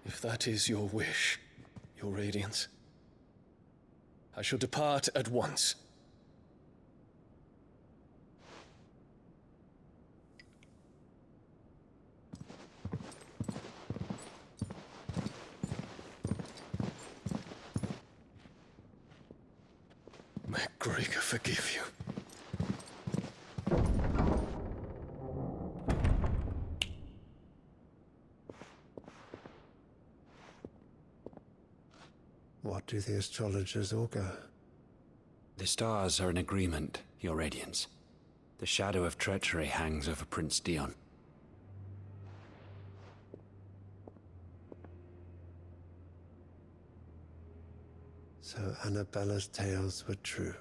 If that is your wish, your Radiance, I shall depart at once. May Gregor forgive you. What do the astrologers augur? The stars are in agreement, Your Radiance. The shadow of treachery hangs over Prince Dion. So Annabella's tales were true.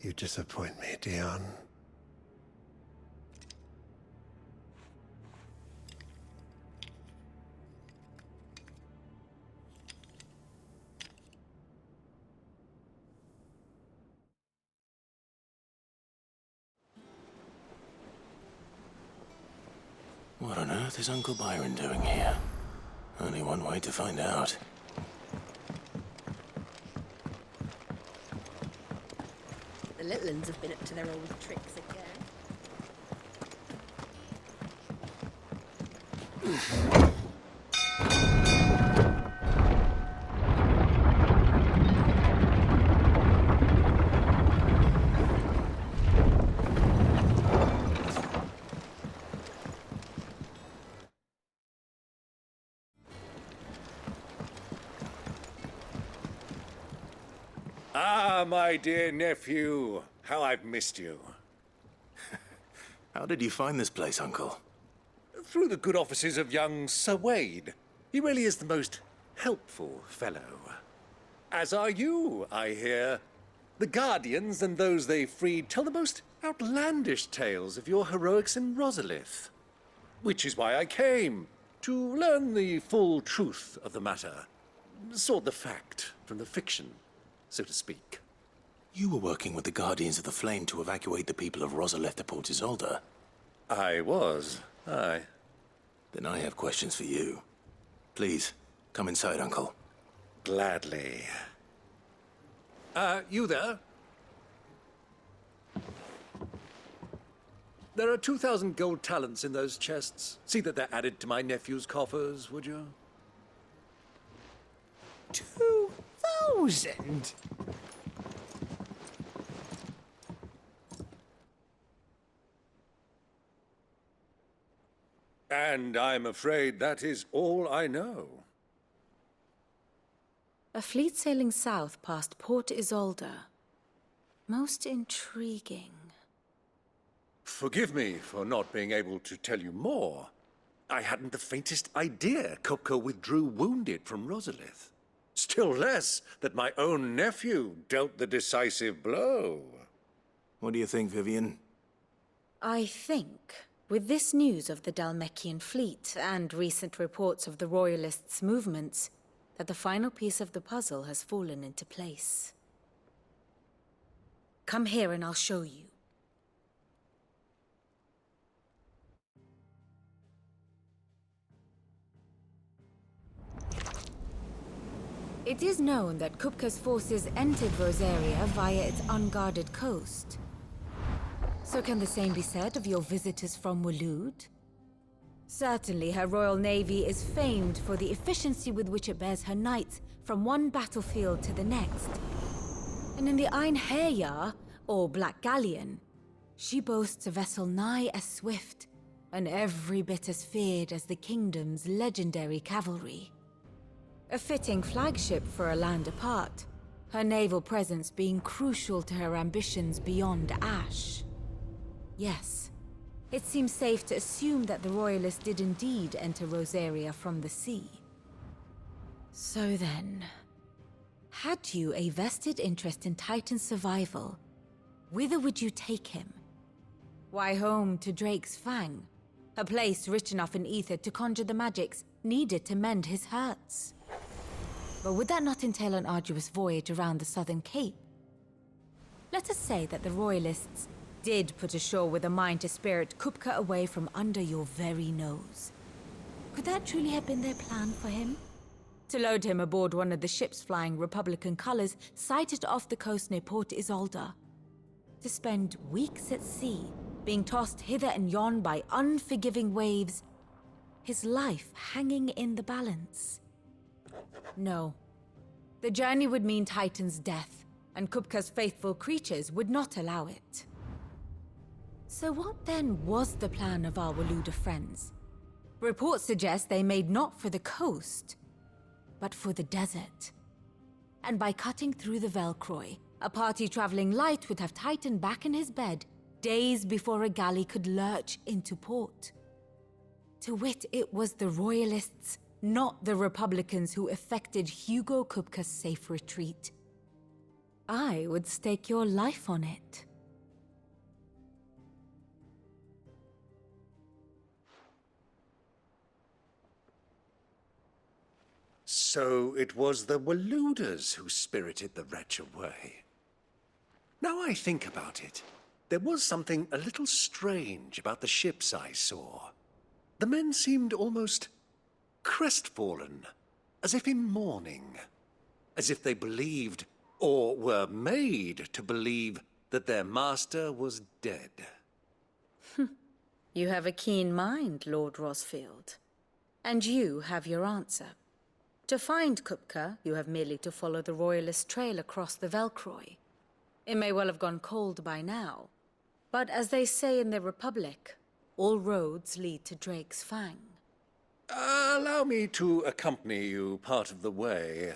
You disappoint me, Dion. What on earth is Uncle Byron doing here? Only one way to find out. The little ones have been up to their old tricks again. Ah, my dear nephew, how I've missed you. How did you find this place, Uncle? Through the good offices of young Sir Wade. He really is the most helpful fellow. As are you, I hear. The Guardians and those they freed tell the most outlandish tales of your heroics in Rosalith. Which is why I came, to learn the full truth of the matter. Sort the fact from the fiction, so to speak. You were working with the Guardians of the Flame to evacuate the people of Rosalith to Port Isolde. I was, aye. Then I have questions for you. Please, come inside, Uncle. Gladly. You there? There are 2,000 gold talents in those chests. See that they're added to my nephew's coffers, would you? 2,000? And I'm afraid that is all I know. A fleet sailing south past Port Isolde. Most intriguing. Forgive me for not being able to tell you more. I hadn't the faintest idea Kopko withdrew wounded from Rosalith. Still less that my own nephew dealt the decisive blow. What do you think, Vivian? I think, with this news of the Dhalmekian fleet and recent reports of the Royalists' movements, that the final piece of the puzzle has fallen into place. Come here and I'll show you. It is known that Kupka's forces entered Rosaria via its unguarded coast. So can the same be said of your visitors from Waloed? Certainly her royal navy is famed for the efficiency with which it bears her knights from one battlefield to the next. And in the Einherjar, or Black Galleon, she boasts a vessel nigh as swift and every bit as feared as the kingdom's legendary cavalry. A fitting flagship for a land apart, her naval presence being crucial to her ambitions beyond Ash. Yes, it seems safe to assume that the Royalists did indeed enter Rosaria from the sea. So then, had you a vested interest in Titan's survival, whither would you take him? Why, home to Drake's Fang, a place rich enough in ether to conjure the magics needed to mend his hurts. But would that not entail an arduous voyage around the southern cape? Let us say that the Royalists did put ashore with a mind to spirit Kupka away from under your very nose. Could that truly have been their plan for him? To load him aboard one of the ships flying Republican colors sighted off the coast near Port Isolde. To spend weeks at sea, being tossed hither and yon by unforgiving waves, his life hanging in the balance. No. The journey would mean Titan's death, and Kupka's faithful creatures would not allow it. So what then was the plan of our Waluda friends? Reports suggest they made not for the coast, but for the desert. And by cutting through the Velcroy, a party traveling light would have Titan back in his bed days before a galley could lurch into port. To wit, it was the Royalists, not the Republicans, who effected Hugo Kupka's safe retreat. I would stake your life on it. So it was the Waludas who spirited the wretch away. Now I think about it, there was something a little strange about the ships I saw. The men seemed almost crestfallen, as if in mourning, as if they believed, or were made to believe, that their master was dead. You have a keen mind, Lord Rosfield. And you have your answer. To find Kupka, you have merely to follow the Royalist trail across the Velcroy. It may well have gone cold by now, but as they say in the Republic, all roads lead to Drake's Fang. Allow me to accompany you part of the way.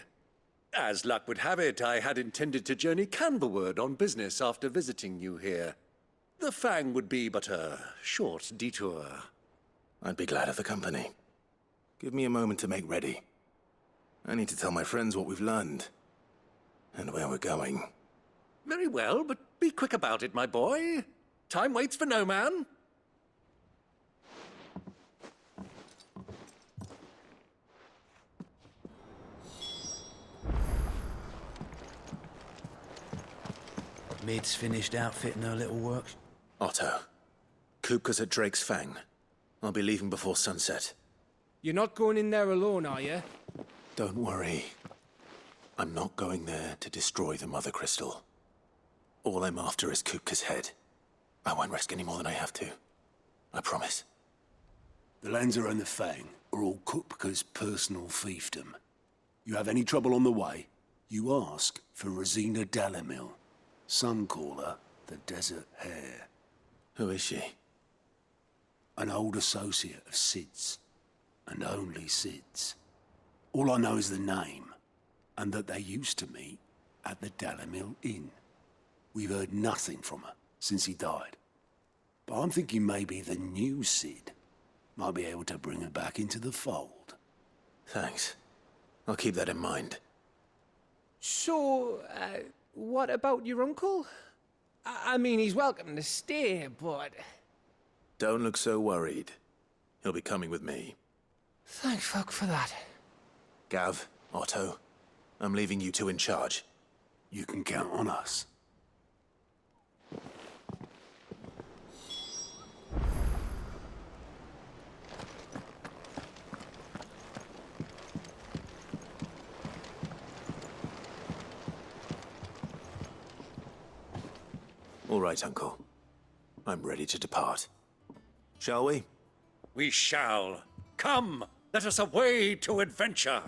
As luck would have it, I had intended to journey Canberward on business after visiting you here. The Fang would be but a short detour. I'd be glad of the company. Give me a moment to make ready. I need to tell my friends what we've learned, and where we're going. Very well, but be quick about it, my boy. Time waits for no man. Mid's finished outfitting her little works. Otto, Kupka's at Drake's Fang. I'll be leaving before sunset. You're not going in there alone, are you? Don't worry. I'm not going there to destroy the Mother Crystal. All I'm after is Kupka's head. I won't risk any more than I have to. I promise. The Lancer and the Fang are all Kupka's personal fiefdom. You have any trouble on the way, you ask for Rosina Dalamil. Some call her the Desert Hare. Who is she? An old associate of Sid's, and only Sid's. All I know is the name, and that they used to meet at the Dalamil Inn. We've heard nothing from her since he died. But I'm thinking maybe the new Sid might be able to bring her back into the fold. Thanks. I'll keep that in mind. So, what about your uncle? I mean, he's welcome to stay, but... Don't look so worried. He'll be coming with me. Thank fuck for that. Gav, Otto, I'm leaving you two in charge. You can count on us. All right, Uncle. I'm ready to depart. Shall we? We shall. Come, let us away to adventure.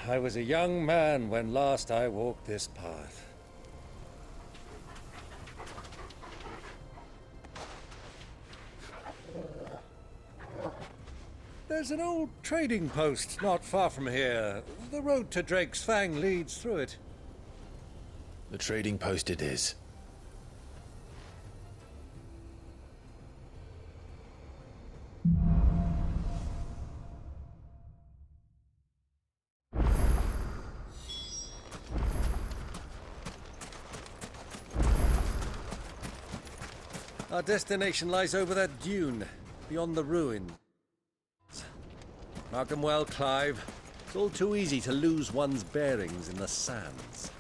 I was a young man when last I walked this path. There's an old trading post not far from here. The road to Drake's Fang leads through it. The trading post it is. Our destination lies over that dune, beyond the ruin. Mark 'em well, Clive. It's all too easy to lose one's bearings in the sands.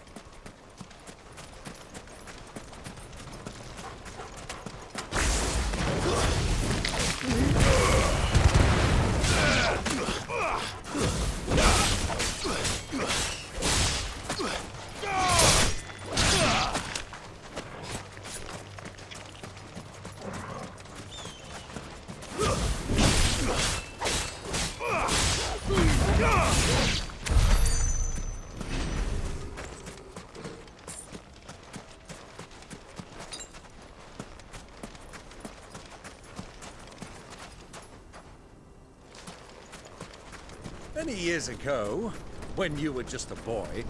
Many years ago, when you were just a boy,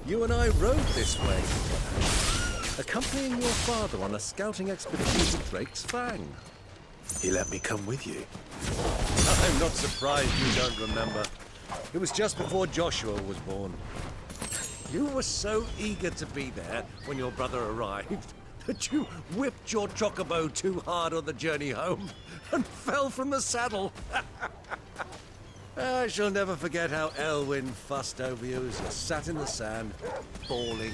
you and I rode this way together, accompanying your father on a scouting expedition to Drake's Fang. He let me come with you. I'm not surprised you don't remember. It was just before Joshua was born. You were so eager to be there when your brother arrived that you whipped your chocobo too hard on the journey home and fell from the saddle. I shall never forget how Elwyn fussed over you as you sat in the sand, bawling.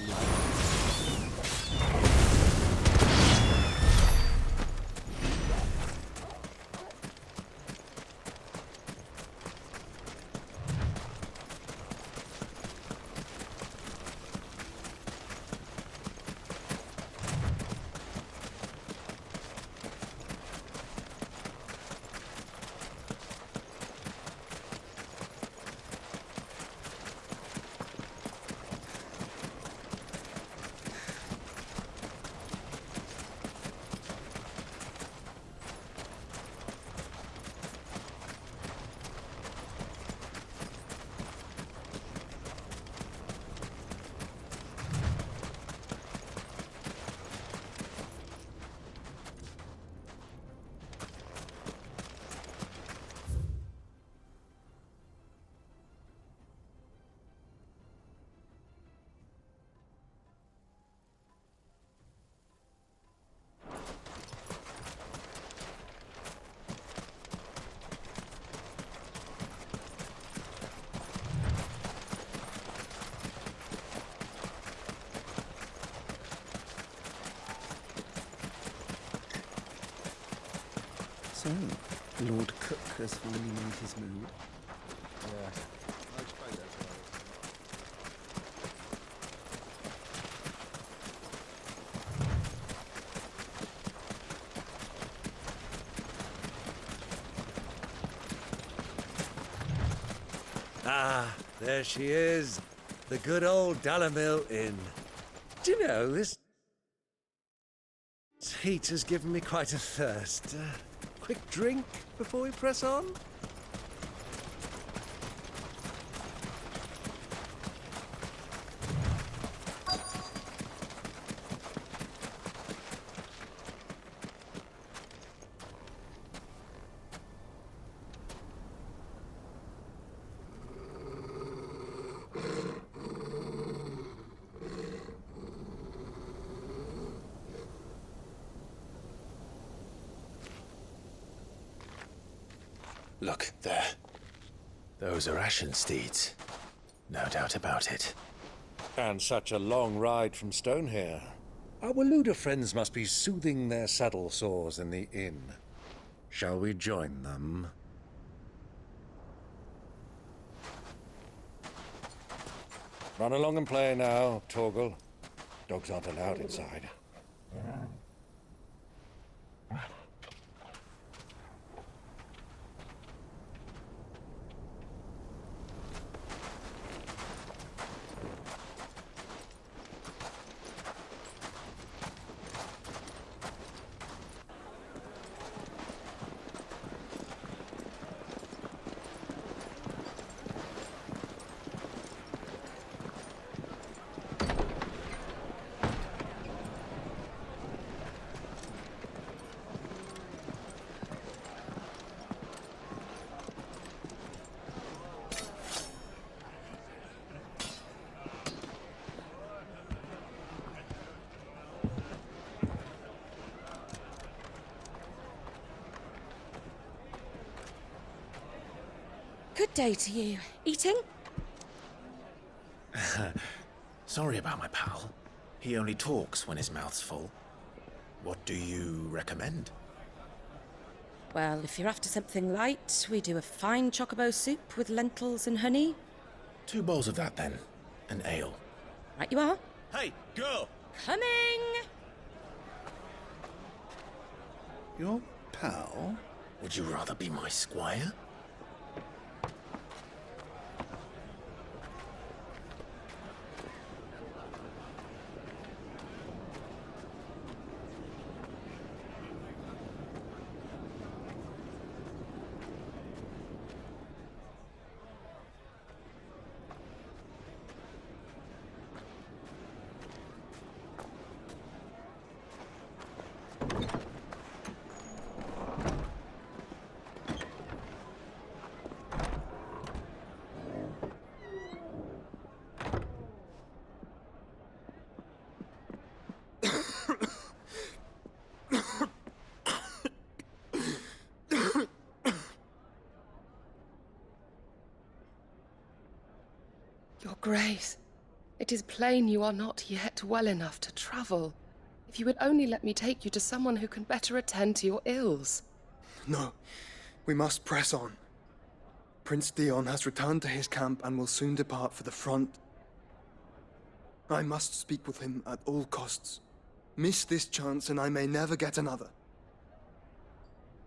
So, Lord Cook has finally made his mood. Ah, there she is. The good old Dalamil Inn. Do you know, this heat has given me quite a thirst. Quick drink before we press on? Look, there. Those are Ashen steeds. No doubt about it. And such a long ride from Stonehair. Our Waluda friends must be soothing their saddle sores in the inn. Shall we join them? Run along and play now, Torgal. Dogs aren't allowed inside. Good day to you. Eating? Sorry about my pal. He only talks when his mouth's full. What do you recommend? Well, if you're after something light, we do a fine chocobo soup with lentils and honey. 2 bowls of that, then. An ale. Right you are. Hey, girl! Coming! Your pal? Would you rather be my squire? Your Grace, it is plain you are not yet well enough to travel. If you would only let me take you to someone who can better attend to your ills. No, we must press on. Prince Dion has returned to his camp and will soon depart for the front. I must speak with him at all costs. Miss this chance and I may never get another.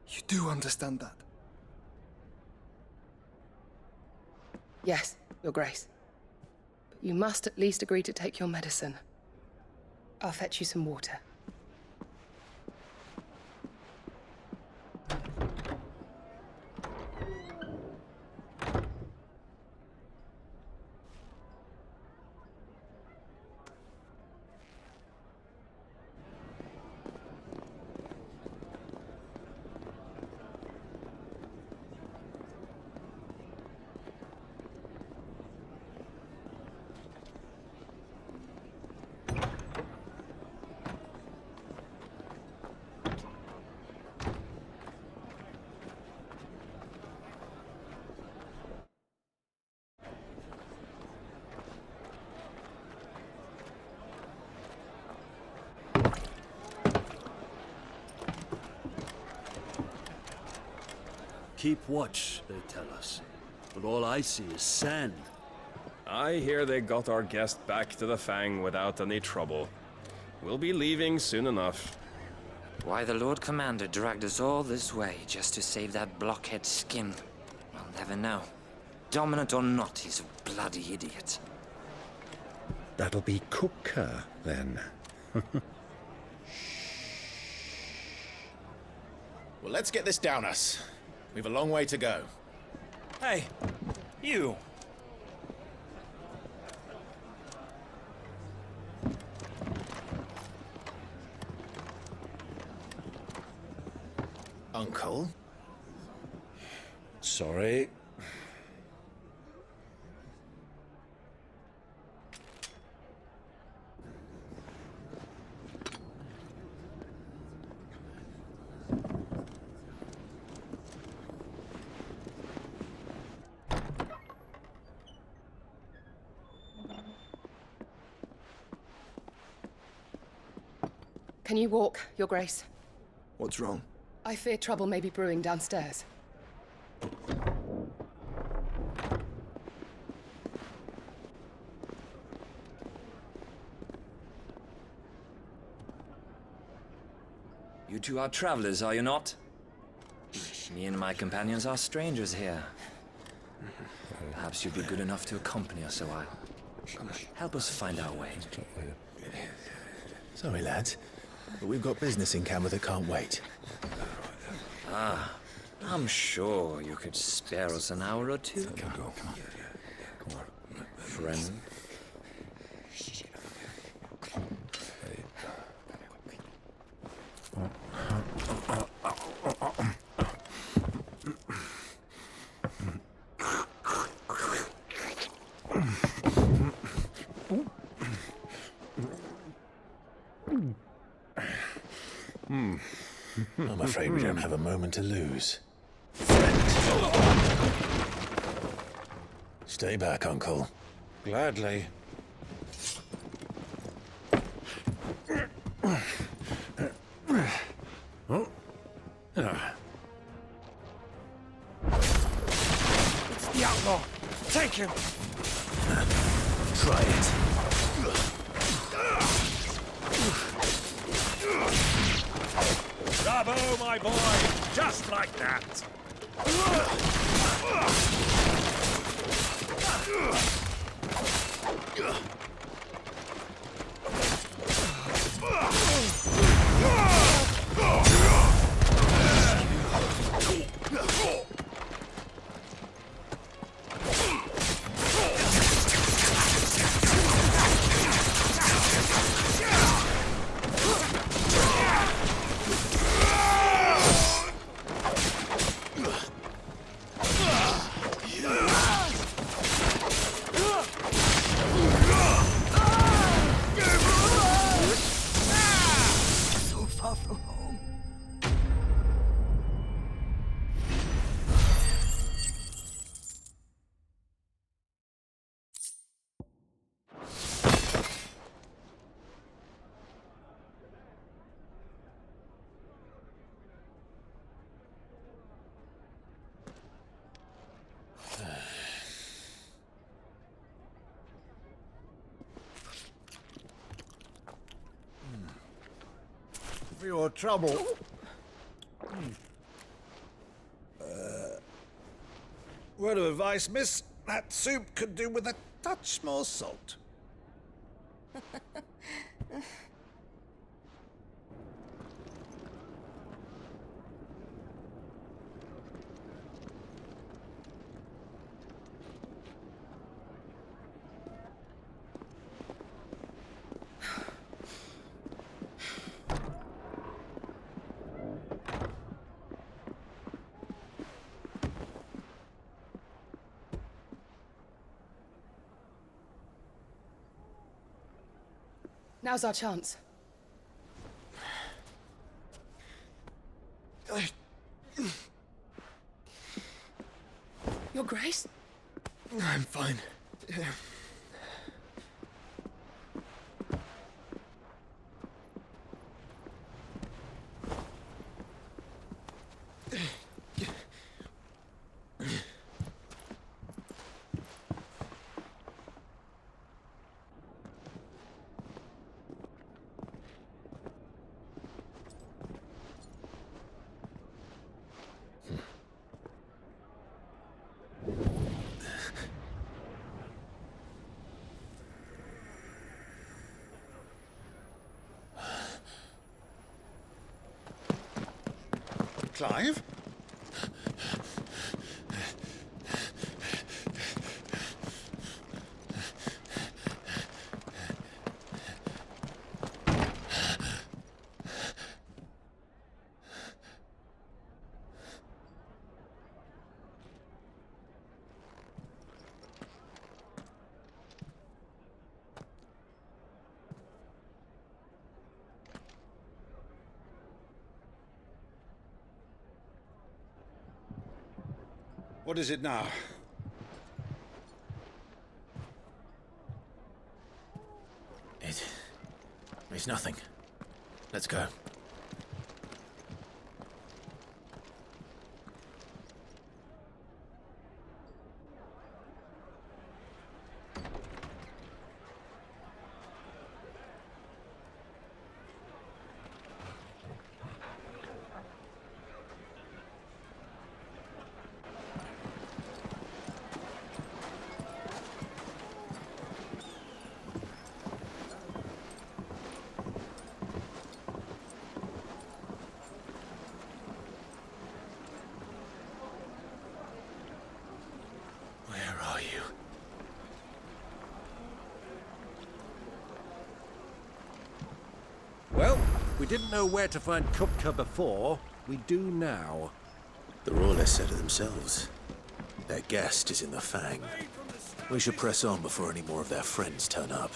You do understand that? Yes, Your Grace. But you must at least agree to take your medicine. I'll fetch you some water. Keep watch, they tell us. But all I see is sand. I hear they got our guest back to the Fang without any trouble. We'll be leaving soon enough. Why the Lord Commander dragged us all this way just to save that blockhead's skin, I'll never know. Dominant or not, he's a bloody idiot. That'll be Cooker, then. Well, let's get this down us. We've a long way to go. Hey, you! Uncle? Sorry. Can you walk, Your Grace? What's wrong? I fear trouble may be brewing downstairs. You two are travelers, are you not? Me and my companions are strangers here. Perhaps you'd be good enough to accompany us a while. Help us find our way. Sorry, lads, but we've got business in camera that can't wait. Ah, I'm sure you could spare us an hour or two. Come on. Friend. I'm afraid we don't have a moment to lose. Stay back, Uncle. Gladly. It's the outlaw. Take him. Try it. Bravo, my boy! Just like that! So far from home. For your trouble. Word of advice, miss. That soup could do with a touch more salt. Now's our chance. Your Grace? I'm fine. Clive? What is it now? It's nothing. Let's go. Well, we didn't know where to find Kupka before. We do now. The Royalists said it themselves. Their guest is in the Fang. We should press on before any more of their friends turn up.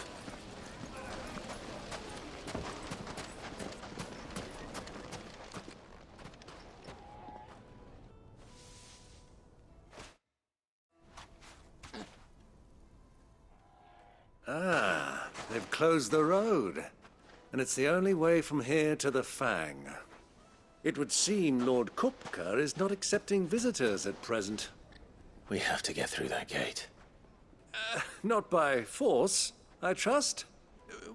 Ah, they've closed the road. And it's the only way from here to the Fang. It would seem Lord Kupka is not accepting visitors at present. We have to get through that gate. Not by force, I trust.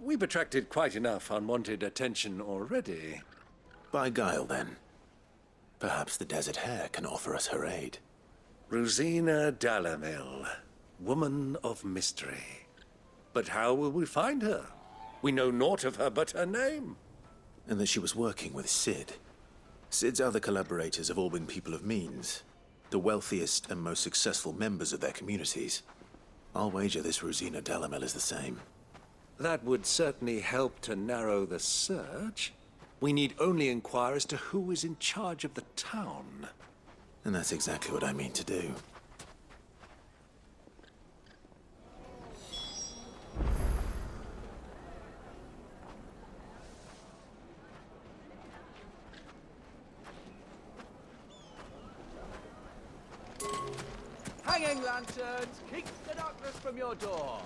We've attracted quite enough unwanted attention already. By guile, then. Perhaps the Desert Hare can offer us her aid. Rosina Dalamil, woman of mystery. But how will we find her? We know naught of her but her name. And that she was working with Sid. Sid's other collaborators have all been people of means, the wealthiest and most successful members of their communities. I'll wager this Rosina Dalamel is the same. That would certainly help to narrow the search. We need only inquire as to who is in charge of the town. And that's exactly what I mean to do. Hanging lanterns, keep the darkness from your door.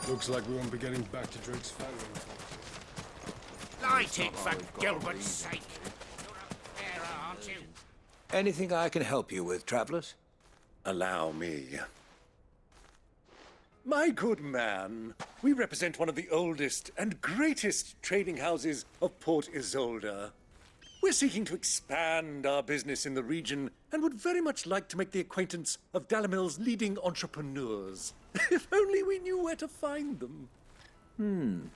Looks like we won't be getting back to Drake's family. Light it, for Gilbert's sake. You're a farer, aren't you? Anything I can help you with, travelers? Allow me. My good man, we represent one of the oldest and greatest trading houses of Port Isolde. We're seeking to expand our business in the region and would very much like to make the acquaintance of Dalamil's leading entrepreneurs. If only we knew where to find them.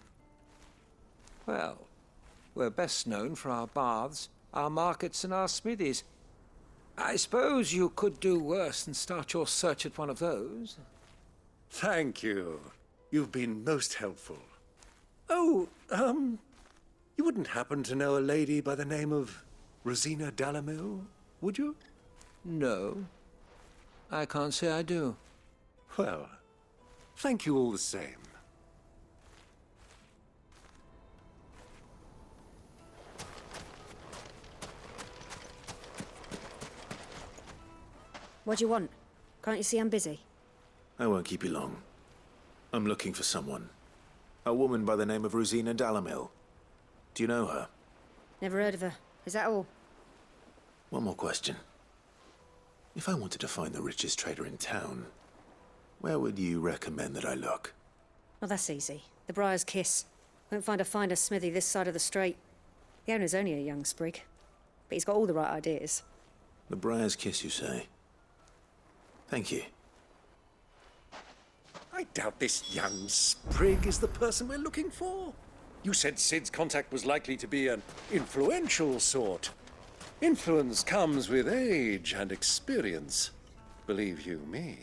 Well, we're best known for our baths, our markets, and our smithies. I suppose you could do worse than start your search at one of those. Thank you. You've been most helpful. Oh, you wouldn't happen to know a lady by the name of Rosina Dalamil, would you? No. I can't say I do. Well, thank you all the same. What do you want? Can't you see I'm busy? I won't keep you long. I'm looking for someone. A woman by the name of Rosina Dalamil. Do you know her? Never heard of her. Is that all? One more question. If I wanted to find the richest trader in town, where would you recommend that I look? Oh, that's easy. The Briar's Kiss. Won't find a finer smithy this side of the strait. The owner's only a young sprig, but he's got all the right ideas. The Briar's Kiss, you say? Thank you. I doubt this young sprig is the person we're looking for. You said Sid's contact was likely to be an influential sort. Influence comes with age and experience, believe you me.